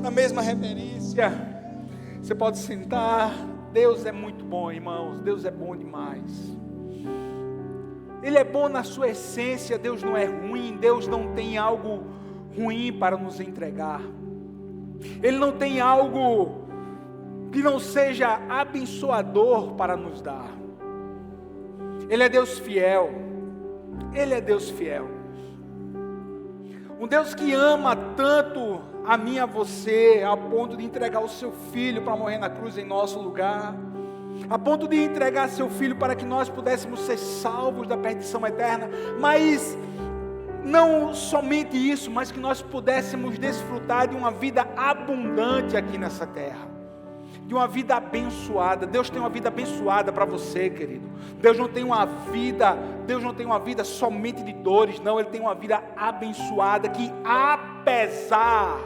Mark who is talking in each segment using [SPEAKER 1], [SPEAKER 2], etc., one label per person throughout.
[SPEAKER 1] na mesma reverência. Você pode sentar. Deus é muito bom, irmãos. Deus é bom demais. Ele é bom na sua essência. Deus não é ruim. Deus não tem algo ruim para nos entregar. Ele não tem algo que não seja abençoador para nos dar. Ele é Deus fiel. Ele é Deus fiel. Um Deus que ama tanto a mim e a você, a ponto de entregar o seu Filho para morrer na cruz em nosso lugar, a ponto de entregar seu Filho para que nós pudéssemos ser salvos da perdição eterna, mas não somente isso, mas que nós pudéssemos desfrutar de uma vida abundante aqui nessa terra, de uma vida abençoada. Deus tem uma vida abençoada para você, querido. Deus não tem uma vida somente de dores, não. Ele tem uma vida abençoada que, apesar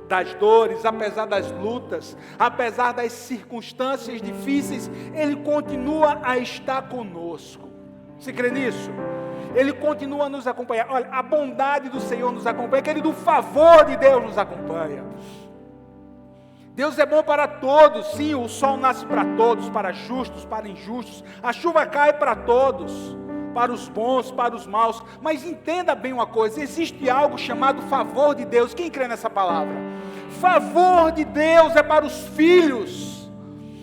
[SPEAKER 1] das dores, apesar das lutas, apesar das circunstâncias difíceis, Ele continua a estar conosco. Você crê nisso? Ele continua a nos acompanhar. Olha, a bondade do Senhor nos acompanha, querido, o favor de Deus nos acompanha. Deus é bom para todos, sim, o sol nasce para todos, para justos, para injustos, a chuva cai para todos, para os bons, para os maus, mas entenda bem uma coisa, existe algo chamado favor de Deus. Quem crê nessa palavra? Favor de Deus é para os filhos.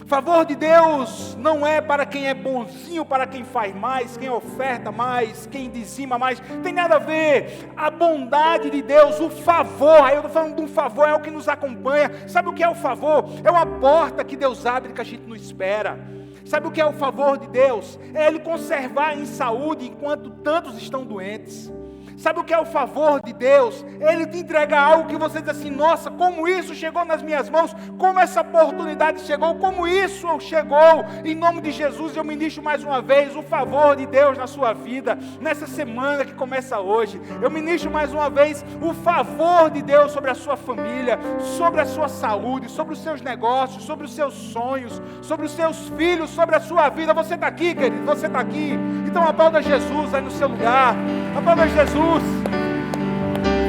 [SPEAKER 1] Favor de Deus não é para quem é bonzinho, para quem faz mais, quem oferta mais, quem dizima mais, tem nada a ver. A bondade de Deus, o favor, aí eu estou falando de um favor, é o que nos acompanha. Sabe o que é o favor? É uma porta que Deus abre que a gente não espera. Sabe o que é o favor de Deus? É Ele conservar em saúde enquanto tantos estão doentes. Sabe o que é o favor de Deus? Ele te entrega algo que você diz assim: nossa, como isso chegou nas minhas mãos, como essa oportunidade chegou, como isso chegou. Em nome de Jesus eu ministro mais uma vez o favor de Deus na sua vida, nessa semana que começa hoje. Eu ministro mais uma vez o favor de Deus sobre a sua família, sobre a sua saúde, sobre os seus negócios, sobre os seus sonhos, sobre os seus filhos, sobre a sua vida. Você está aqui, querido, você está aqui. Então aplauda Jesus aí no seu lugar, aplauda Jesus.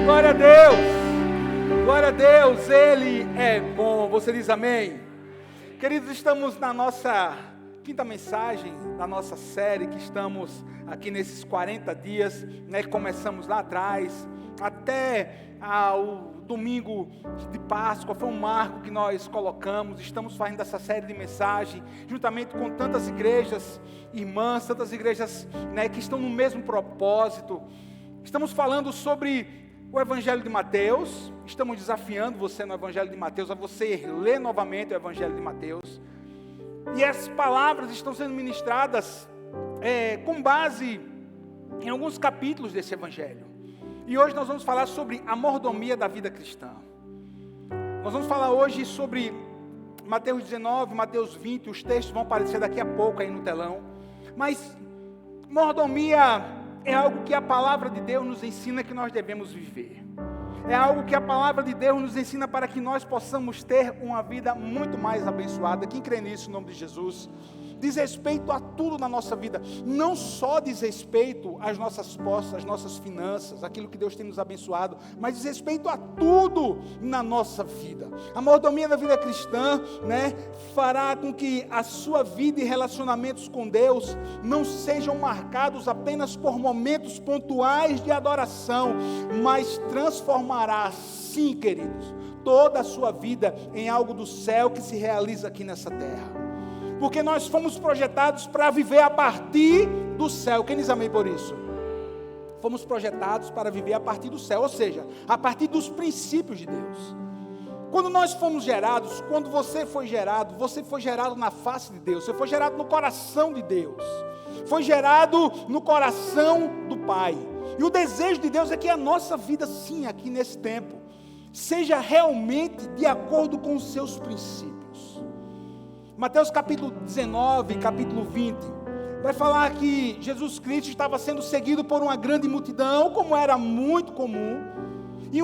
[SPEAKER 1] Glória a Deus, glória a Deus, Ele é bom. Você diz amém? Queridos, estamos na nossa quinta mensagem da nossa série, que estamos aqui nesses 40 dias, né, que começamos lá atrás, até o domingo de Páscoa, foi um marco que nós colocamos. Estamos fazendo essa série de mensagem, juntamente com tantas igrejas irmãs, tantas igrejas, né, que estão no mesmo propósito. Estamos falando sobre o Evangelho de Mateus. Estamos desafiando você no Evangelho de Mateus a você ler novamente o Evangelho de Mateus. E as palavras estão sendo ministradas com base em alguns capítulos desse Evangelho. E hoje nós vamos falar sobre a mordomia da vida cristã. Nós vamos falar hoje sobre Mateus 19, Mateus 20. Os textos vão aparecer daqui a pouco aí no telão. Mas mordomia é algo que a palavra de Deus nos ensina que nós devemos viver. É algo que a palavra de Deus nos ensina para que nós possamos ter uma vida muito mais abençoada. Quem crê nisso, em nome de Jesus? Diz respeito a tudo na nossa vida. Não só diz respeito às nossas posses, às nossas finanças, aquilo que Deus tem nos abençoado, mas diz respeito a tudo na nossa vida. A mordomia da vida cristã, né, fará com que a sua vida e relacionamentos com Deus não sejam marcados apenas por momentos pontuais de adoração, mas transformará, sim, queridos, toda a sua vida em algo do céu que se realiza aqui nessa terra. Porque nós fomos projetados para viver a partir do céu. Quem diz amém por isso? Fomos projetados para viver a partir do céu, ou seja, a partir dos princípios de Deus. Quando nós fomos gerados, quando você foi gerado na face de Deus, você foi gerado no coração de Deus, foi gerado no coração do Pai. E o desejo de Deus é que a nossa vida, sim, aqui nesse tempo, seja realmente de acordo com os seus princípios. Mateus capítulo 19, capítulo 20, vai falar que Jesus Cristo estava sendo seguido por uma grande multidão, como era muito comum. E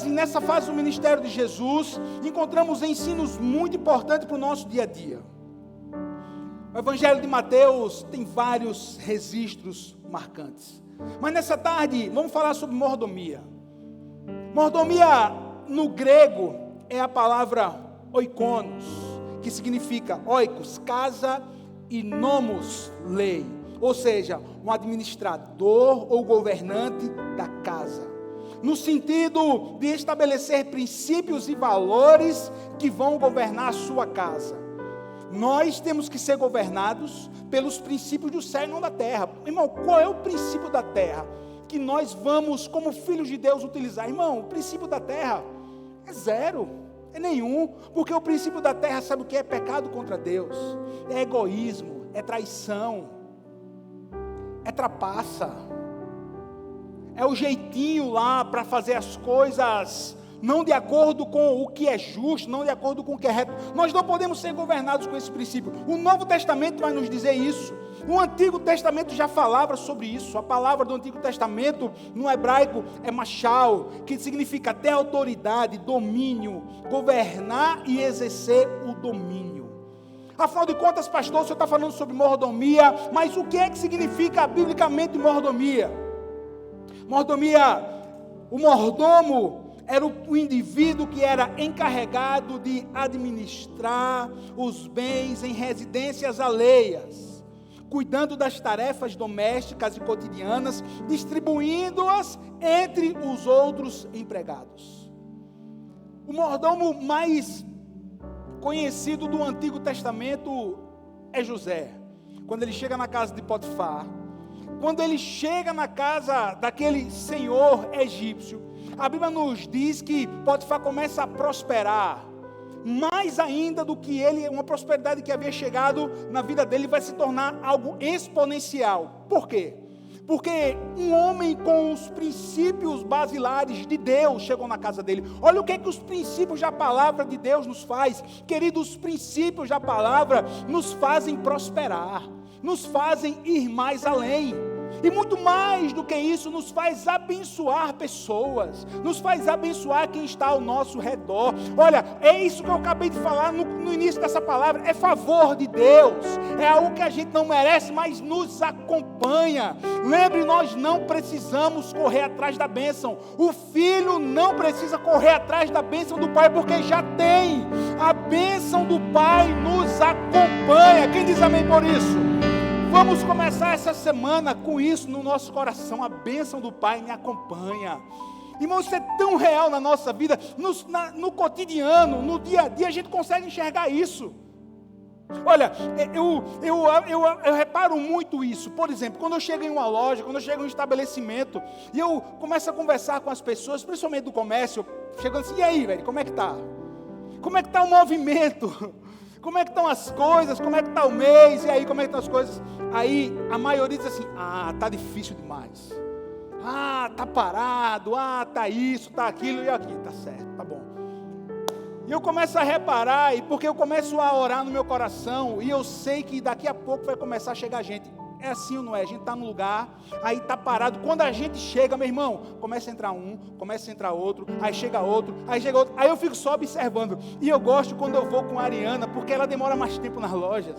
[SPEAKER 1] nessa fase do ministério de Jesus, encontramos ensinos muito importantes para o nosso dia a dia. O Evangelho de Mateus tem vários registros marcantes. Mas nessa tarde, vamos falar sobre mordomia. Mordomia, no grego, é a palavra oikonos, que significa oikos, casa, e nomos, lei. Ou seja, um administrador ou governante da casa. No sentido de estabelecer princípios e valores que vão governar a sua casa. Nós temos que ser governados pelos princípios do céu e não da terra. Irmão, qual é o princípio da terra que nós vamos, como filhos de Deus, utilizar? Irmão, o princípio da terra é zero, é nenhum. Porque o princípio da terra, sabe o que é? Pecado contra Deus, é egoísmo, é traição, é trapaça, é o jeitinho lá para fazer as coisas não de acordo com o que é justo, não de acordo com o que é reto. Nós não podemos ser governados com esse princípio. O Novo Testamento vai nos dizer isso. O Antigo Testamento já falava sobre isso. A palavra do Antigo Testamento, no hebraico, é machal, que significa ter autoridade, domínio, governar e exercer o domínio. Afinal de contas, pastor, o senhor está falando sobre mordomia, mas o que é que significa biblicamente mordomia? Mordomia, o mordomo era o indivíduo que era encarregado de administrar os bens em residências alheias, cuidando das tarefas domésticas e cotidianas, distribuindo-as entre os outros empregados. O mordomo mais conhecido do Antigo Testamento é José. Quando ele chega na casa de Potifar, quando ele chega na casa daquele senhor egípcio, a Bíblia nos diz que Potifar começa a prosperar, mais ainda do que ele, uma prosperidade que havia chegado na vida dele, vai se tornar algo exponencial. Por quê? Porque um homem com os princípios basilares de Deus chegou na casa dele. Olha o que os princípios da palavra de Deus nos faz. Queridos, os princípios da palavra nos fazem prosperar, nos fazem ir mais além. E muito mais do que isso, nos faz abençoar pessoas, nos faz abençoar quem está ao nosso redor. Olha, é isso que eu acabei de falar no início dessa palavra, é favor de Deus, é algo que a gente não merece, mas nos acompanha. Lembre, nós não precisamos correr atrás da bênção, o filho não precisa correr atrás da bênção do pai, porque já tem, a bênção do pai nos acompanha. Quem diz amém por isso? Vamos começar essa semana com isso no nosso coração. A bênção do Pai me acompanha. Irmão, isso é tão real na nossa vida, no cotidiano, no dia a dia, a gente consegue enxergar isso. Olha, eu reparo muito isso. Por exemplo, quando eu chego em uma loja, quando eu chego em um estabelecimento, e eu começo a conversar com as pessoas, principalmente do comércio, chegando assim, e aí, velho, como é que tá? Como é que está o movimento? Como é que estão as coisas? Como é que está o mês? E aí, como é que estão as coisas? Aí, a maioria diz assim, está difícil demais. Está parado. Está isso, está aquilo. E aqui, está certo, tá bom. E eu começo a reparar, e porque eu começo a orar no meu coração, e eu sei que daqui a pouco vai começar a chegar gente. É assim ou não é? A gente está num lugar, aí está parado. Quando a gente chega, meu irmão, começa a entrar um, começa a entrar outro, aí chega outro, aí chega outro. Aí eu fico só observando. E eu gosto quando eu vou com a Ariana, porque ela demora mais tempo nas lojas.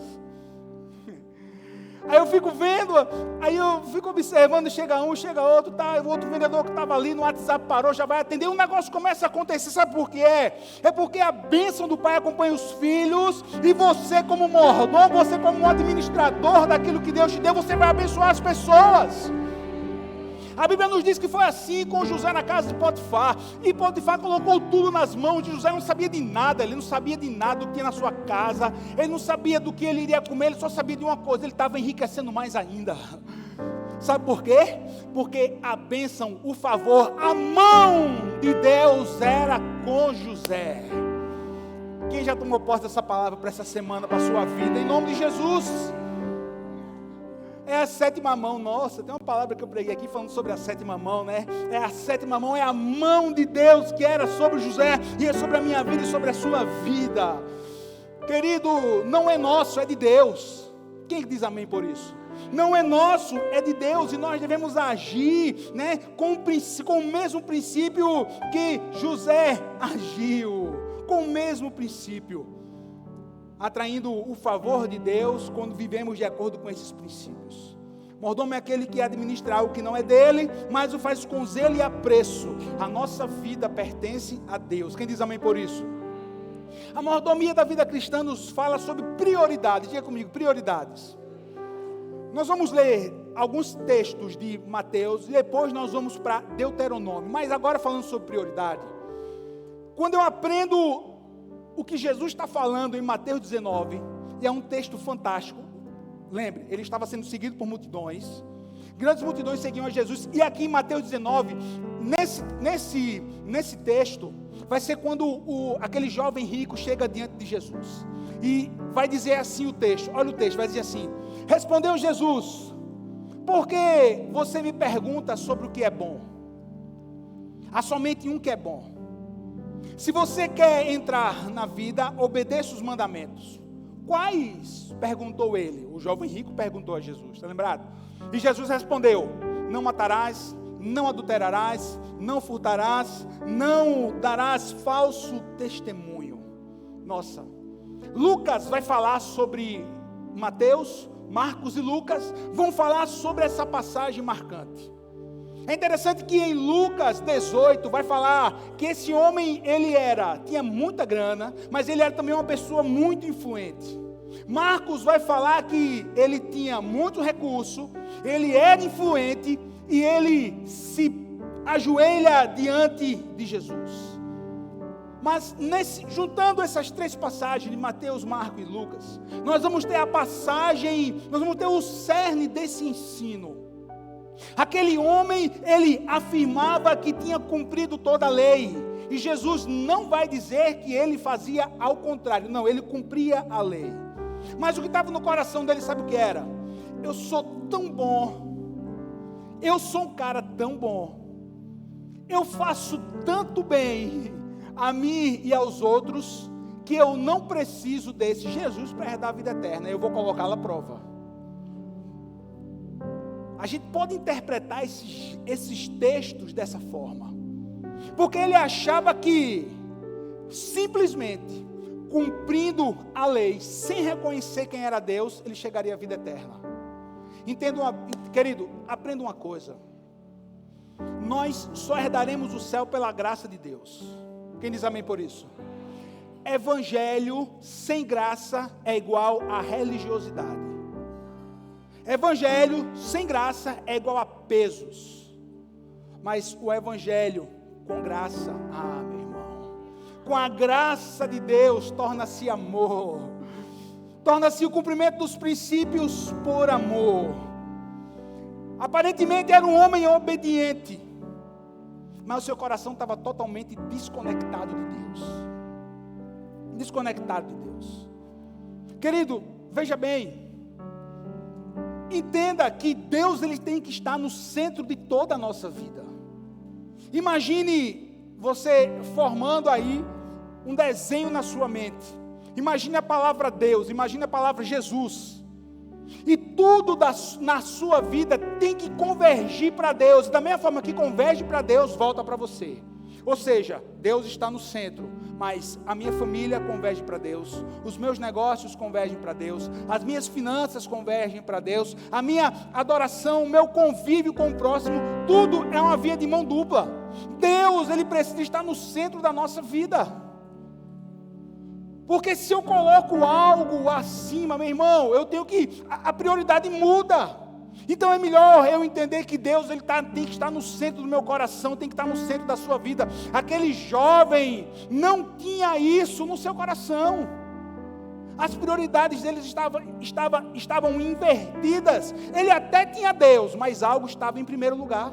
[SPEAKER 1] Aí eu fico vendo, aí eu fico observando, chega um, chega outro, tá, o outro vendedor que estava ali no WhatsApp parou, já vai atender, o negócio começa a acontecer, sabe por quê? É porque a bênção do Pai acompanha os filhos, e você como mordomo, você como um administrador daquilo que Deus te deu, você vai abençoar as pessoas. A Bíblia nos diz que foi assim com José na casa de Potifar, e Potifar colocou tudo nas mãos de José. Não sabia de nada, ele não sabia de nada do que tinha na sua casa, ele não sabia do que ele iria comer, ele só sabia de uma coisa, ele estava enriquecendo mais ainda. Sabe por quê? Porque a bênção, o favor, a mão de Deus era com José. Quem já tomou posse dessa palavra para essa semana, para a sua vida, em nome de Jesus? É a sétima mão. Nossa, tem uma palavra que eu preguei aqui falando sobre a sétima mão, né? É a sétima mão, é a mão de Deus que era sobre José, e é sobre a minha vida e sobre a sua vida. Querido, não é nosso, é de Deus. Quem diz amém por isso? Não é nosso, é de Deus, e nós devemos agir, né, com o mesmo princípio que José agiu, com o mesmo princípio, atraindo o favor de Deus quando vivemos de acordo com esses princípios. Mordomo é aquele que administra algo que não é dele, mas o faz com zelo e apreço. A nossa vida pertence a Deus. Quem diz amém por isso? A mordomia da vida cristã nos fala sobre prioridades. Diga comigo, prioridades. Nós vamos ler alguns textos de Mateus e depois nós vamos para Deuteronômio. Mas agora falando sobre prioridade. Quando eu aprendo o que Jesus está falando em Mateus 19, e é um texto fantástico. Lembre, ele estava sendo seguido por multidões. Grandes multidões seguiam a Jesus. E aqui em Mateus 19, nesse texto, vai ser quando aquele jovem rico chega diante de Jesus. E vai dizer assim o texto. Olha o texto, vai dizer assim. Respondeu Jesus: por que você me pergunta sobre o que é bom? Há somente um que é bom. Se você quer entrar na vida, obedeça os mandamentos. Quais? Perguntou ele. O jovem rico perguntou a Jesus, está lembrado? E Jesus respondeu: não matarás, não adulterarás, não furtarás, não darás falso testemunho. Nossa, Lucas vai falar sobre Mateus, Marcos e Lucas vão falar sobre essa passagem marcante. É interessante que em Lucas 18 vai falar que esse homem, tinha muita grana, mas ele era também uma pessoa muito influente. Marcos vai falar que ele tinha muito recurso, ele era influente e ele se ajoelha diante de Jesus. Mas juntando essas três passagens de Mateus, Marcos e Lucas, nós vamos ter nós vamos ter o cerne desse ensino. Aquele homem, ele afirmava que tinha cumprido toda a lei. E Jesus não vai dizer que ele fazia ao contrário. Não, ele cumpria a lei. Mas o que estava no coração dele, sabe o que era? Eu sou tão bom. Eu sou um cara tão bom. Eu faço tanto bem a mim e aos outros, que eu não preciso desse Jesus para herdar a vida eterna. Eu vou colocá-lo à prova. A gente pode interpretar esses textos dessa forma. Porque ele achava que, simplesmente, cumprindo a lei, sem reconhecer quem era Deus, ele chegaria à vida eterna. Querido, aprenda uma coisa. Nós só herdaremos o céu pela graça de Deus. Quem diz amém por isso? Evangelho sem graça é igual a religiosidade. Evangelho sem graça é igual a pesos. Mas o evangelho com graça, meu irmão, com a graça de Deus torna-se amor. Torna-se o cumprimento dos princípios por amor. Aparentemente era um homem obediente, mas o seu coração estava totalmente desconectado de Deus. Desconectado de Deus. Querido, veja bem. Entenda que Deus ele tem que estar no centro de toda a nossa vida. Imagine você formando aí um desenho na sua mente. Imagine a palavra Deus, imagine a palavra Jesus. E tudo na sua vida tem que convergir para Deus. Da mesma forma que converge para Deus, volta para você. Ou seja, Deus está no centro, mas a minha família converge para Deus, os meus negócios convergem para Deus, as minhas finanças convergem para Deus, a minha adoração, o meu convívio com o próximo, tudo é uma via de mão dupla. Deus, ele precisa estar no centro da nossa vida. Porque se eu coloco algo acima, meu irmão, eu tenho que, a prioridade muda. Então é melhor eu entender que Deus ele tem que estar no centro do meu coração, tem que estar no centro da sua vida. Aquele jovem não tinha isso no seu coração. As prioridades deles estavam invertidas. Ele até tinha Deus, mas algo estava em primeiro lugar.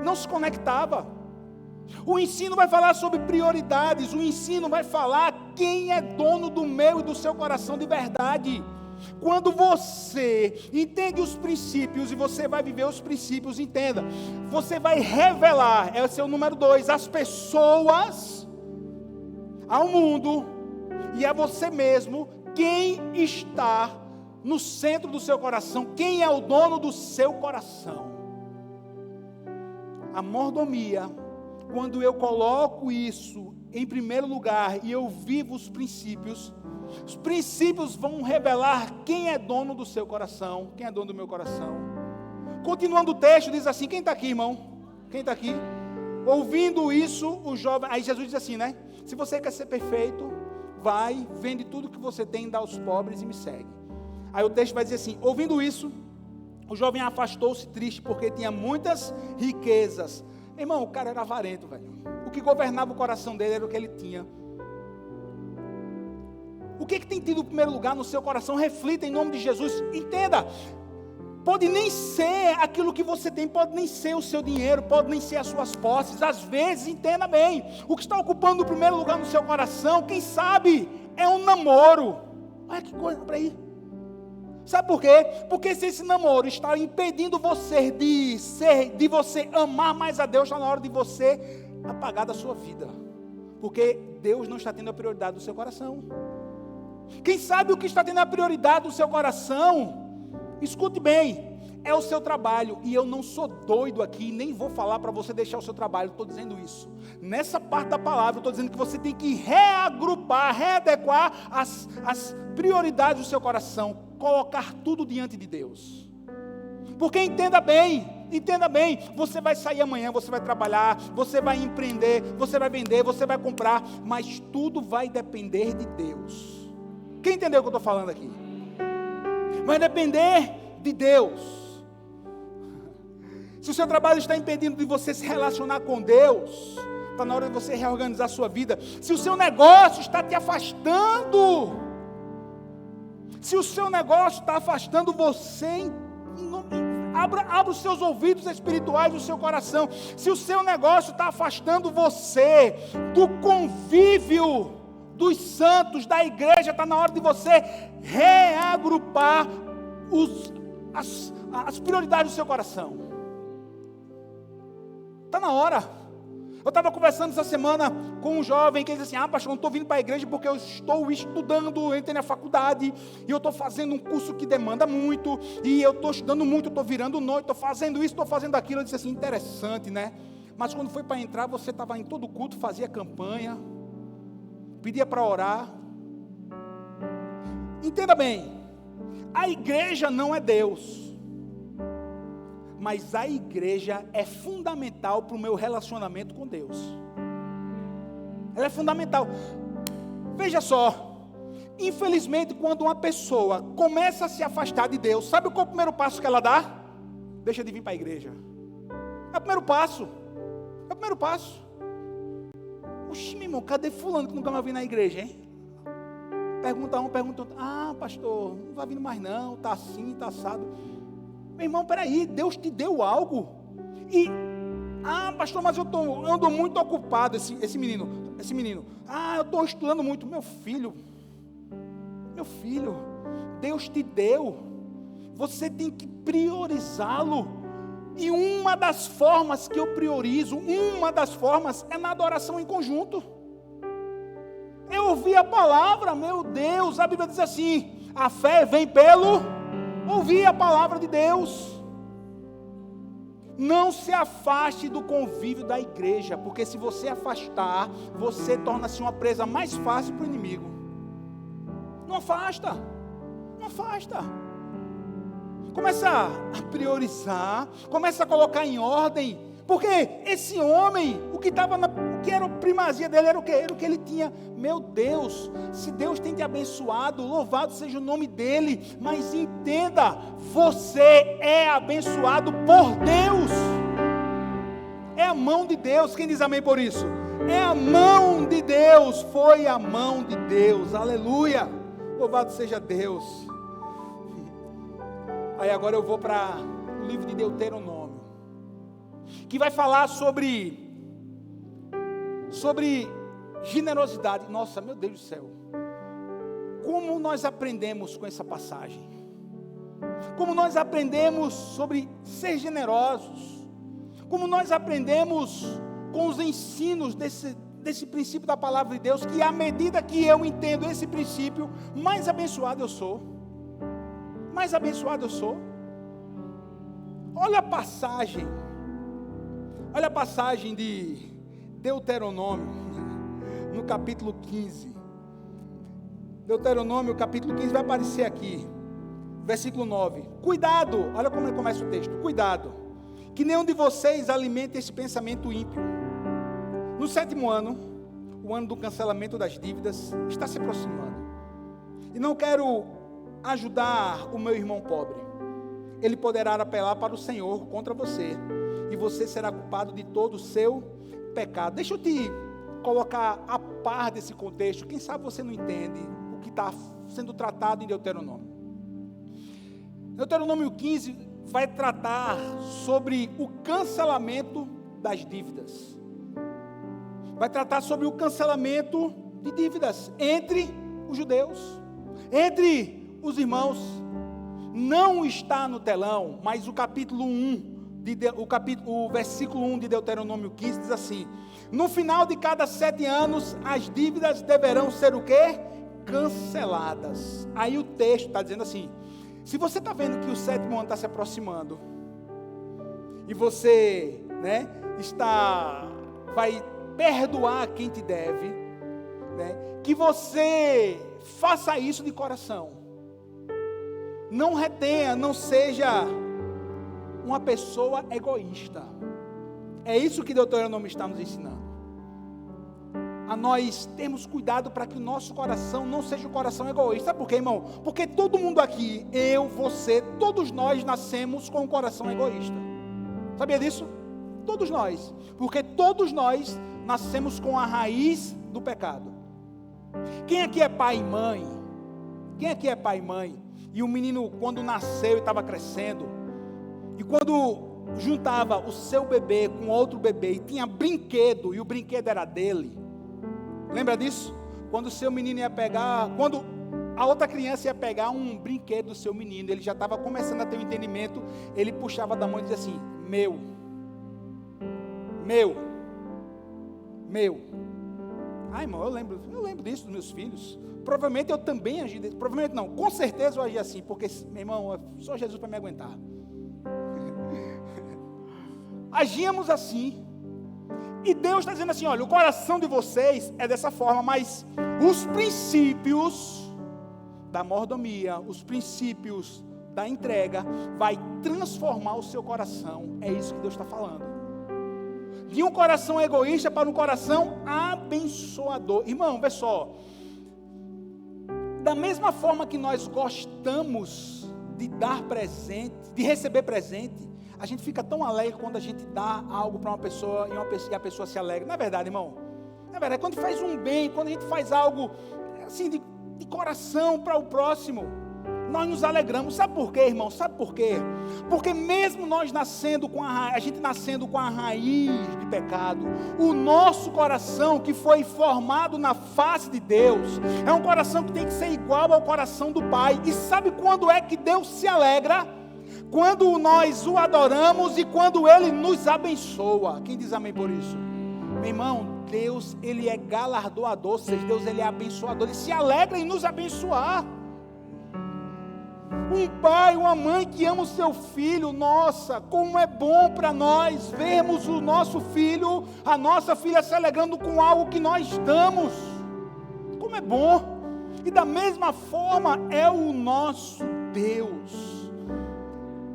[SPEAKER 1] Não se conectava. O ensino vai falar sobre prioridades. O ensino vai falar quem é dono do meu e do seu coração de verdade. Quando você entende os princípios e você vai viver os princípios, entenda, você vai revelar, esse é o número 2, as pessoas, ao mundo e a você mesmo, quem está no centro do seu coração, quem é o dono do seu coração. A mordomia, quando eu coloco isso em primeiro lugar e eu vivo os princípios vão revelar quem é dono do seu coração, quem é dono do meu coração. Continuando o texto, diz assim, quem está aqui, irmão? Quem está aqui? Ouvindo isso, o jovem, aí Jesus diz assim, né? Se você quer ser perfeito, vai, vende tudo que você tem, dá aos pobres e me segue. Aí o texto vai dizer assim: ouvindo isso, o jovem afastou-se triste, porque tinha muitas riquezas. Irmão, o cara era avarento, velho. O que governava o coração dele era o que ele tinha. O que tem tido o primeiro lugar no seu coração? Reflita em nome de Jesus. Entenda, pode nem ser aquilo que você tem, pode nem ser o seu dinheiro, pode nem ser as suas posses. Às vezes, entenda bem, o que está ocupando o primeiro lugar no seu coração, quem sabe, é um namoro. Olha que coisa para aí. Sabe por quê? Porque se esse namoro está impedindo você de você amar mais a Deus, está na hora de você apagar da sua vida. Porque Deus não está tendo a prioridade do seu coração. Quem sabe o que está tendo a prioridade do seu coração, escute bem, é o seu trabalho. E eu não sou doido aqui, nem vou falar para você deixar o seu trabalho, estou dizendo isso. Nessa parte da palavra, eu estou dizendo que você tem que reagrupar, readequar as prioridades do seu coração, colocar tudo diante de Deus. Porque entenda bem, você vai sair amanhã, você vai trabalhar, você vai empreender, você vai vender, você vai comprar, mas tudo vai depender de Deus. Quem entendeu o que eu estou falando aqui? Vai depender de Deus. Se o seu trabalho está impedindo de você se relacionar com Deus, está na hora de você reorganizar a sua vida. Se o seu negócio está te afastando, se o seu negócio está afastando você, abra os seus ouvidos espirituais do seu coração. Se o seu negócio está afastando você do convívio dos santos, da igreja, está na hora de você reagrupar as prioridades do seu coração. Está na hora. Eu estava conversando essa semana com um jovem que disse assim: pastor, eu não estou vindo para a igreja porque eu estou estudando, eu entrei na faculdade, e eu estou fazendo um curso que demanda muito, e eu estou estudando muito, eu estou virando noite, estou fazendo isso, estou fazendo aquilo. Eu disse assim: interessante, né? Mas quando foi para entrar, você estava em todo culto, fazia campanha, pedia para orar. Entenda bem, a igreja não é Deus, mas a igreja é fundamental para o meu relacionamento com Deus. Ela é fundamental. Veja só, infelizmente, quando uma pessoa começa a se afastar de Deus, sabe qual é o primeiro passo que ela dá? Deixa de vir para a igreja. É o primeiro passo. É o primeiro passo. Oxi, meu irmão, cadê fulano que nunca mais veio na igreja, hein? Pergunta um, pergunta outro. Pastor, não vai vindo mais não, está assim, está assado. Meu irmão, peraí, Deus te deu algo. E, pastor, mas eu ando muito ocupado, esse menino. Eu estou estudando muito. Meu filho, Deus te deu. Você tem que priorizá-lo. E uma das formas que eu priorizo, é na adoração em conjunto. Eu ouvi a palavra, meu Deus, a Bíblia diz assim: a fé vem pelo ouvir a palavra de Deus. Não se afaste do convívio da igreja, porque se você afastar, você torna-se uma presa mais fácil para o inimigo. Não afasta. Começa a priorizar, começa a colocar em ordem, porque esse homem, o que era a primazia dele era o quê? Era o que ele tinha. Meu Deus, se Deus tem te abençoado, louvado seja o nome dele, mas entenda, você é abençoado por Deus, é a mão de Deus. Quem diz amém por isso? É a mão de Deus, foi a mão de Deus, aleluia, louvado seja Deus. Aí agora eu vou para o livro de Deuteronômio, que vai falar sobre generosidade. Nossa, meu Deus do céu, como nós aprendemos com essa passagem, como nós aprendemos sobre ser generosos, como nós aprendemos com os ensinos desse princípio da palavra de Deus, que à medida que eu entendo esse princípio, mais abençoado eu sou. Olha a passagem de Deuteronômio, no capítulo 15. Deuteronômio, capítulo 15, vai aparecer aqui, versículo 9. Cuidado, olha como começa o texto. Cuidado, que nenhum de vocês alimente esse pensamento ímpio. No 7º ano, o ano do cancelamento das dívidas está se aproximando. E não quero ajudar o meu irmão pobre. Ele poderá apelar para o Senhor contra você, e você será culpado de todo o seu pecado. Deixa eu te colocar a par desse contexto. Quem sabe você não entende o que está sendo tratado em Deuteronômio. Deuteronômio 15 vai tratar sobre o cancelamento das dívidas. Vai tratar sobre o cancelamento de dívidas entre os judeus, entre os irmãos. Não está no telão, mas o capítulo 1, o versículo 1 de Deuteronômio 15 diz assim: no final de cada 7 anos, as dívidas deverão ser o quê? Canceladas. Aí o texto está dizendo assim: se você está vendo que o 7º ano está se aproximando, e você, vai perdoar quem te deve, que você faça isso de coração. Não retenha, não seja uma pessoa egoísta. É isso que Deuteronômio está nos ensinando. A nós termos cuidado para que o nosso coração não seja um coração egoísta. Sabe por quê, irmão? Porque todo mundo aqui, eu, você, todos nós nascemos com um coração egoísta. Sabia disso? Todos nós. Porque todos nós nascemos com a raiz do pecado. Quem aqui é pai e mãe? Quem aqui é pai e mãe? E o menino, quando nasceu e estava crescendo, e quando juntava o seu bebê com outro bebê, e tinha brinquedo, e o brinquedo era dele. Lembra disso? Quando o seu menino ia pegar, quando a outra criança ia pegar um brinquedo do seu menino, ele já estava começando a ter um entendimento, ele puxava da mão e dizia assim: meu. Ai, irmão, eu lembro disso dos meus filhos. Provavelmente eu também agi, provavelmente não, com certeza eu agi assim, porque, meu irmão, é só Jesus para me aguentar. Agíamos assim. E Deus está dizendo assim: olha, o coração de vocês é dessa forma, mas os princípios da mordomia, os princípios da entrega, vai transformar o seu coração. É isso que Deus está falando. De um coração egoísta para um coração abençoador. Irmão, vê só. Da mesma forma que nós gostamos de dar presente, de receber presente, a gente fica tão alegre quando a gente dá algo para uma pessoa e a pessoa se alegra. Não é verdade, irmão? Não é verdade? Quando faz um bem, quando a gente faz algo assim de coração para o próximo, nós nos alegramos. Sabe por quê, irmão? Sabe por quê? Porque mesmo nós nascendo com a gente nascendo com a raiz de pecado, o nosso coração que foi formado na face de Deus, é um coração que tem que ser igual ao coração do Pai. E sabe quando é que Deus se alegra? Quando nós o adoramos e quando Ele nos abençoa. Quem diz amém por isso? Meu irmão, Deus, Ele é galardoador, ou seja, Deus, Ele é abençoador, Ele se alegra em nos abençoar. Um pai, uma mãe que ama o seu filho, nossa, como é bom para nós vermos o nosso filho, a nossa filha se alegrando com algo que nós damos. Como é bom. E da mesma forma é o nosso Deus.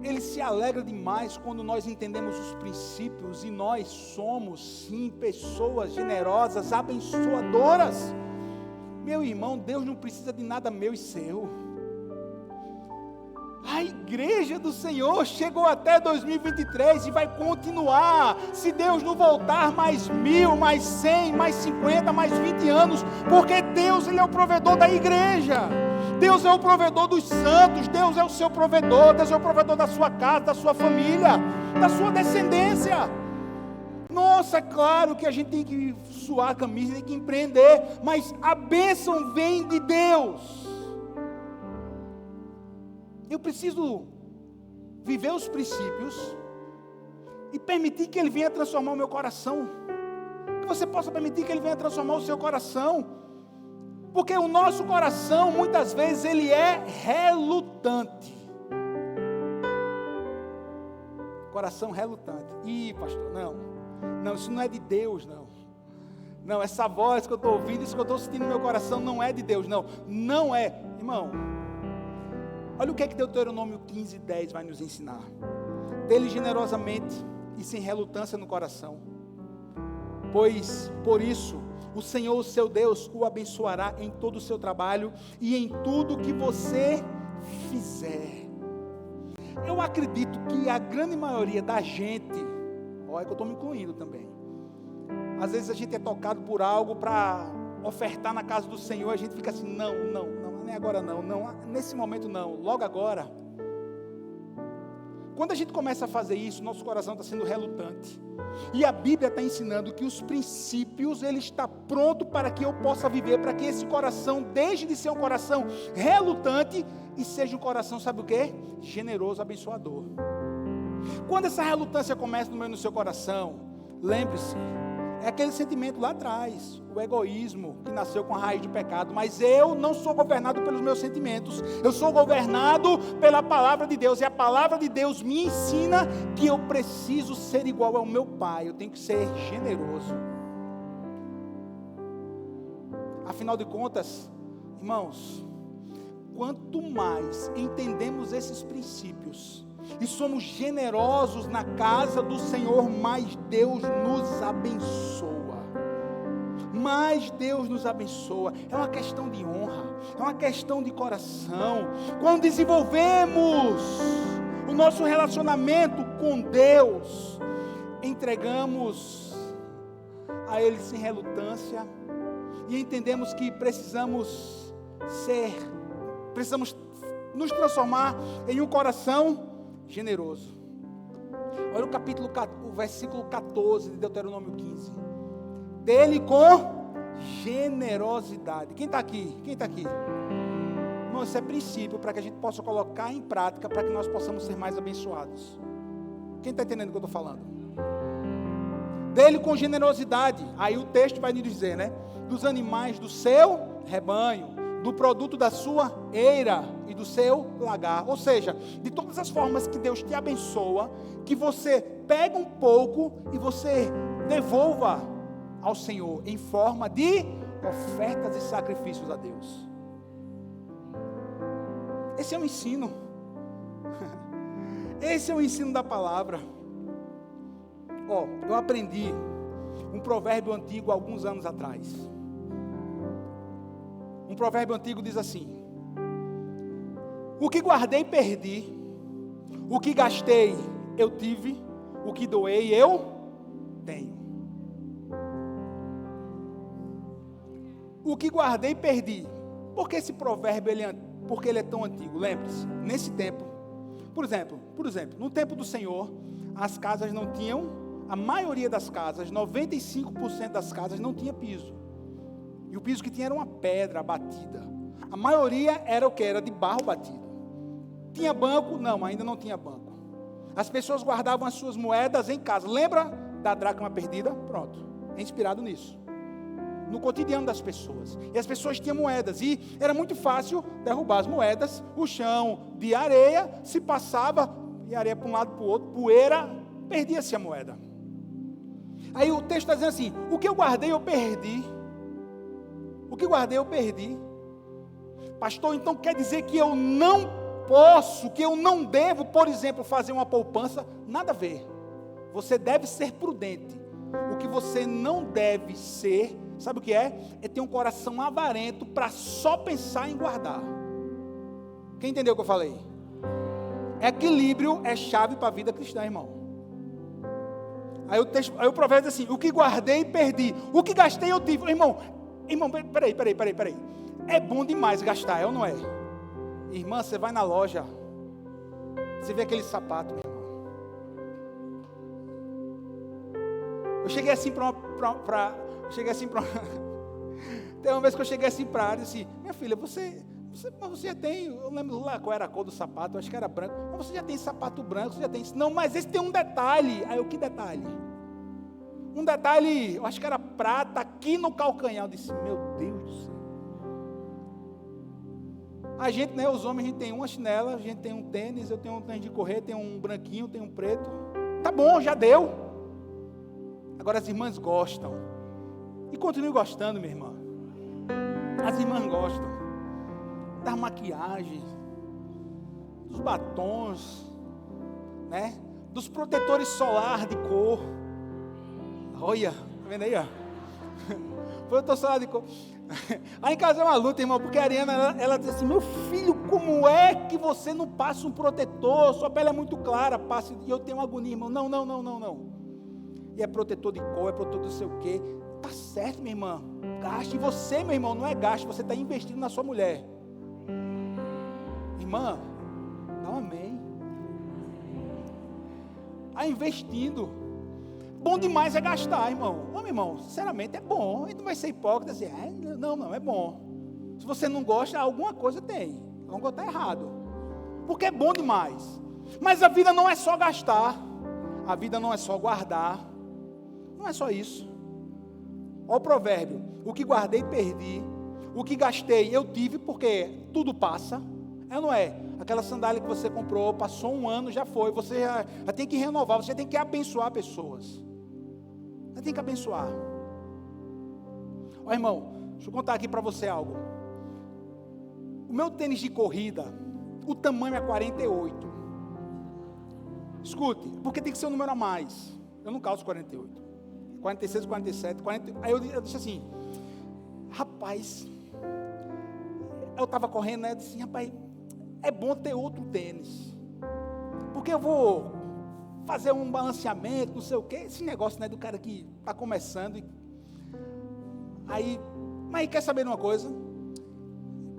[SPEAKER 1] Ele se alegra demais quando nós entendemos os princípios e nós somos, sim, pessoas generosas, abençoadoras. Meu irmão, Deus não precisa de nada meu e seu. A igreja do Senhor chegou até 2023 e vai continuar, se Deus não voltar mais 1000, mais 100, mais 50, mais 20 anos, porque Deus, Ele é o provedor da igreja. Deus é o provedor dos santos, Deus é o seu provedor, Deus é o provedor da sua casa, da sua família, da sua descendência. Nossa, é claro que a gente tem que suar a camisa, tem que empreender, mas a bênção vem de Deus. Eu preciso viver os princípios e permitir que Ele venha transformar o meu coração, que você possa permitir que Ele venha transformar o seu coração. Porque o nosso coração, muitas vezes, ele é relutante. Coração relutante. Ih, pastor, não, isso não é de Deus, não. Não, essa voz que eu estou ouvindo, isso que eu estou sentindo no meu coração, não é de Deus, não é. Irmão, olha o que é que Deuteronômio 15:10 vai nos ensinar. Dele generosamente e sem relutância no coração. Pois, por isso, o Senhor, o seu Deus, o abençoará em todo o seu trabalho e em tudo que você fizer. Eu acredito que a grande maioria da gente, olha que eu estou me incluindo também, às vezes a gente é tocado por algo para ofertar na casa do Senhor, a gente fica assim, não, nem agora não, nesse momento não, logo agora. Quando a gente começa a fazer isso, nosso coração está sendo relutante. E a Bíblia está ensinando que os princípios, ele está pronto para que eu possa viver, para que esse coração deixe de ser um coração relutante e seja um coração, sabe o quê? Generoso, abençoador. Quando essa relutância começa no meio do seu coração, lembre-se, é aquele sentimento lá atrás, o egoísmo que nasceu com a raiz de pecado, mas eu não sou governado pelos meus sentimentos, eu sou governado pela palavra de Deus, e a palavra de Deus me ensina que eu preciso ser igual ao meu Pai, eu tenho que ser generoso. Afinal de contas, irmãos, quanto mais entendemos esses princípios, e somos generosos na casa do Senhor, mais Deus nos abençoa. Mais Deus nos abençoa. É uma questão de honra, é uma questão de coração. Quando desenvolvemos o nosso relacionamento com Deus, entregamos a Ele sem relutância e entendemos que precisamos nos transformar em um coração generoso. Olha o versículo 14 de Deuteronômio 15. Dele com generosidade. Quem está aqui? Irmão, isso é princípio para que a gente possa colocar em prática, para que nós possamos ser mais abençoados. Quem está entendendo o que eu estou falando? Dele com generosidade. Aí o texto vai nos dizer, né? Dos animais do seu rebanho, do produto da sua eira e do seu lagar. Ou seja, de todas as formas que Deus te abençoa, que você pega um pouco e você devolva ao Senhor em forma de ofertas e sacrifícios a Deus. Esse é o ensino. Esse é o ensino da palavra. Eu aprendi um provérbio antigo há alguns anos atrás. Um provérbio antigo diz assim: o que guardei, perdi. O que gastei, eu tive. O que doei, eu tenho. O que guardei, perdi. Por que esse provérbio porque ele é tão antigo? Lembre-se, nesse tempo, por exemplo, no tempo do Senhor, as casas não tinham, a maioria das casas, 95% das casas não tinha piso. E o piso que tinha era uma pedra batida. A maioria era o que? Era de barro batido. Tinha banco? Não, ainda não tinha banco. As pessoas guardavam as suas moedas em casa. Lembra da dracma perdida? Pronto, é inspirado nisso. No cotidiano das pessoas. E as pessoas tinham moedas. E era muito fácil derrubar as moedas. O chão de areia se passava, e areia para um lado para o outro, poeira, perdia-se a moeda. Aí o texto está dizendo assim: o que eu guardei, eu perdi. O que guardei, eu perdi. Pastor, então quer dizer que eu não posso, que eu não devo, por exemplo, fazer uma poupança? Nada a ver. Você deve ser prudente. O que você não deve ser, sabe o que é? É ter um coração avarento para só pensar em guardar. Quem entendeu o que eu falei? Equilíbrio é chave para a vida cristã, irmão. Aí o provérbio diz assim: o que guardei, perdi. O que gastei, eu tive. Irmão, peraí. É bom demais gastar, é ou não é? Irmã, você vai na loja, você vê aquele sapato, meu irmão. Eu cheguei assim para tem uma vez que eu cheguei assim para a área e disse: minha filha, você já tem, eu lembro lá qual era a cor do sapato, eu acho que era branco. Mas você já tem sapato branco, você já tem. Não, mas esse tem um detalhe. Aí eu, que detalhe? Um detalhe, eu acho que era prata aqui no calcanhar. Eu disse: meu Deus do céu. A gente, né, os homens, a gente tem uma chinela, a gente tem um tênis, eu tenho um tênis de correr, tenho um branquinho, tenho um preto. Tá bom, já deu. Agora as irmãs gostam. E continuem gostando, minha irmã. As irmãs gostam das maquiagens, dos batons, né? Dos protetores solar de cor. Olha, tá vendo aí, ó? Foi eu só de... Aí em casa é uma luta, irmão, porque a Ariana, ela disse assim, meu filho, como é que você não passa um protetor? Sua pele é muito clara, passa, e eu tenho agonia, irmão. Não. E é protetor de cor, é protetor de não sei o quê. Tá certo, minha irmã, gaste. E você, meu irmão, não é gasto, você está investindo na sua mulher. Irmã, dá um amém. Aí investindo. Bom demais é gastar, irmão. Não, meu irmão, sinceramente é bom. A gente não vai ser hipócrita assim, não, é bom. Se você não gosta, alguma coisa tem. Algo está errado. Porque é bom demais. Mas a vida não é só gastar. A vida não é só guardar. Não é só isso. Olha o provérbio. O que guardei, perdi. O que gastei, eu tive, porque tudo passa. É ou não é? Aquela sandália que você comprou, passou um ano, já foi. Você já tem que renovar, você tem que abençoar pessoas. Você tem que abençoar. Ó, irmão, deixa eu contar aqui para você algo. O meu tênis de corrida, o tamanho é 48. Escute, porque tem que ser um número a mais. Eu não calço 48. 46, 47, 40. Aí eu disse assim, rapaz, eu estava correndo, né? Eu disse, rapaz, é bom ter outro tênis. Porque eu vou fazer um balanceamento, não sei o quê. Esse negócio, né, do cara que está começando. Aí, mas quer saber de uma coisa?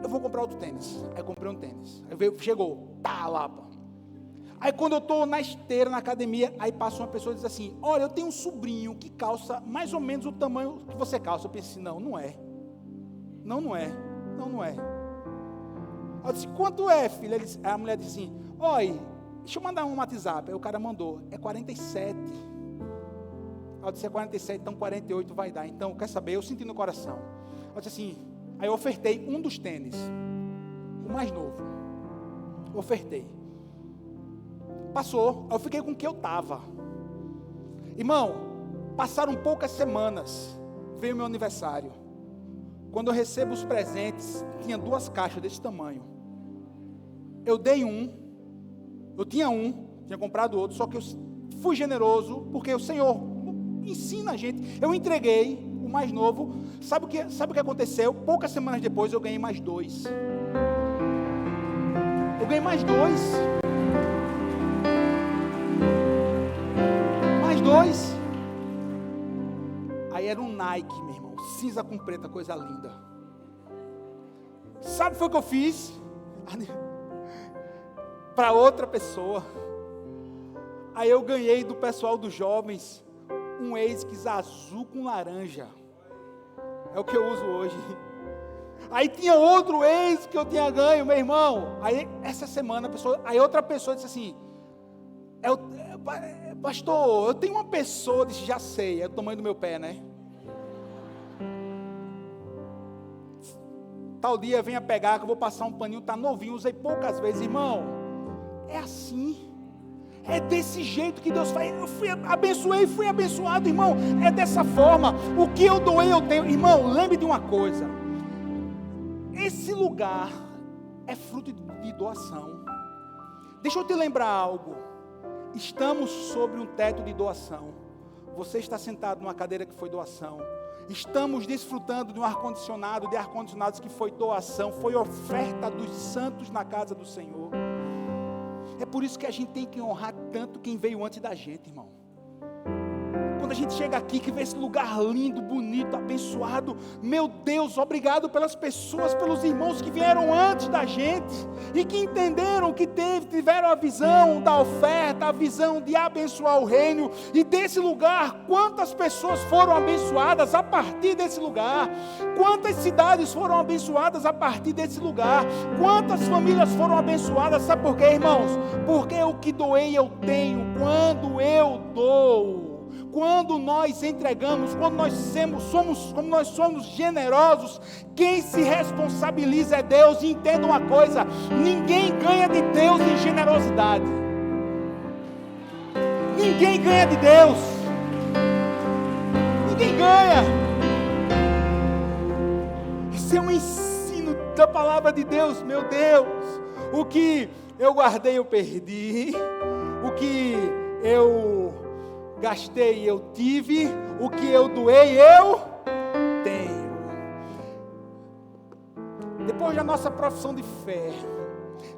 [SPEAKER 1] Eu vou comprar outro tênis. Aí eu comprei um tênis. Aí chegou, tá lá, pô. Aí quando eu estou na esteira, na academia, aí passa uma pessoa e diz assim, olha, eu tenho um sobrinho que calça mais ou menos o tamanho que você calça. Eu pensei, não é. Não é. Eu disse, quanto é, filha? A mulher disse assim, olha, deixa eu mandar um WhatsApp. Aí o cara mandou, é 47. Eu disse, é 47, então 48 vai dar. Então, quer saber? Eu senti no coração. Eu disse assim, aí eu ofertei um dos tênis, o mais novo. Ofertei. Passou, eu fiquei com o que eu estava. Irmão, passaram poucas semanas, veio meu aniversário. Quando eu recebo os presentes, tinha 2 caixas desse tamanho. Eu dei um, eu tinha comprado outro, só que eu fui generoso, porque o Senhor ensina a gente. Eu entreguei o mais novo. Sabe o que aconteceu? Poucas semanas depois eu ganhei mais 2. Eu ganhei mais 2. Mais 2. Aí era um Nike, meu irmão, cinza com preta, coisa linda. Sabe o que foi que eu fiz? Para outra pessoa. Aí eu ganhei do pessoal dos jovens um ASICS azul com laranja. É o que eu uso hoje. Aí tinha outro ASICS que eu tinha ganho, meu irmão. Aí essa semana aí outra pessoa disse assim, pastor, eu tenho uma pessoa, disse, já sei, é o tamanho do meu pé, né? Tal dia venha pegar que eu vou passar um paninho, tá novinho, usei poucas vezes, irmão. É assim. É desse jeito que Deus faz. Eu abençoei e fui abençoado, irmão. É dessa forma. O que eu doei, eu tenho. Irmão, lembre de uma coisa. Esse lugar é fruto de doação. Deixa eu te lembrar algo. Estamos sobre um teto de doação. Você está sentado numa cadeira que foi doação. Estamos desfrutando de um ar-condicionado, de ar-condicionados que foi doação, foi oferta dos santos na casa do Senhor. É por isso que a gente tem que honrar tanto quem veio antes da gente, irmão. Quando a gente chega aqui, que vê esse lugar lindo, bonito, abençoado, meu Deus, obrigado pelas pessoas, pelos irmãos que vieram antes da gente, e que entenderam, que tiveram a visão da oferta, a visão de abençoar o reino, e desse lugar, quantas pessoas foram abençoadas a partir desse lugar, quantas cidades foram abençoadas a partir desse lugar, quantas famílias foram abençoadas, sabe por quê, irmãos? Porque o que doei eu tenho, quando eu dou. Quando nós entregamos, quando nós somos generosos, quem se responsabiliza é Deus. E entenda uma coisa, ninguém ganha de Deus em generosidade. Ninguém ganha de Deus. Ninguém ganha. Isso é um ensino da palavra de Deus, meu Deus. O que eu guardei eu perdi. O que eu gastei, eu tive. O que eu doei, eu tenho. depois da nossa profissão de fé,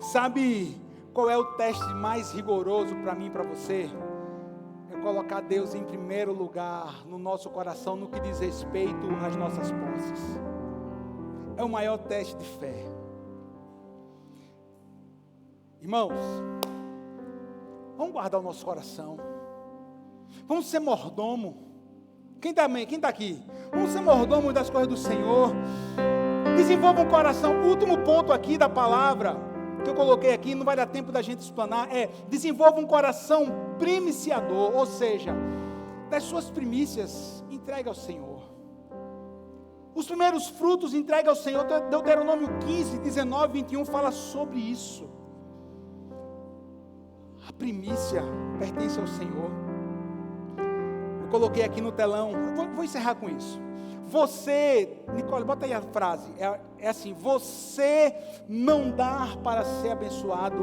[SPEAKER 1] sabe qual é o teste mais rigoroso para mim e para você? É colocar Deus em primeiro lugar no nosso coração, no que diz respeito às nossas posses. É o maior teste de fé. Irmãos, vamos guardar o nosso coração. Vamos ser mordomo. Quem está aqui? Vamos ser mordomo das coisas do Senhor. Desenvolva um coração. O último ponto aqui da palavra que eu coloquei aqui, não vai dar tempo da gente explanar, desenvolva um coração primiciador, ou seja, das suas primícias, entregue ao Senhor. Os primeiros frutos entregue ao Senhor. Deuteronômio 15, 19, 21 fala sobre isso. A primícia pertence ao Senhor. Eu coloquei aqui no telão, vou encerrar com isso. Você, Nicole, bota aí a frase, é assim: você não dá para ser abençoado,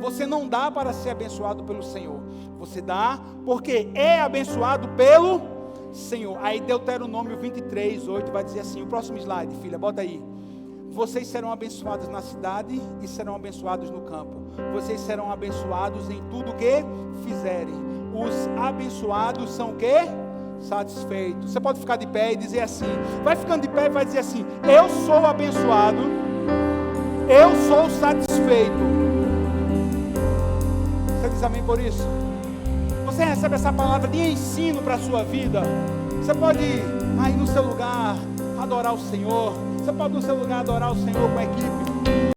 [SPEAKER 1] você não dá para ser abençoado pelo Senhor, você dá porque é abençoado pelo Senhor. Aí Deuteronômio 23, 8 vai dizer assim, o próximo slide, filha, bota aí: vocês serão abençoados na cidade e serão abençoados no campo, vocês serão abençoados em tudo que fizerem. Os abençoados são o quê? Satisfeitos. Você pode ficar de pé e dizer assim, vai ficando de pé e vai dizer assim: eu sou abençoado, eu sou satisfeito. Você diz amém por isso? Você recebe essa palavra de ensino para a sua vida. Você pode aí no seu lugar adorar o Senhor. Você pode no seu lugar adorar o Senhor com a equipe.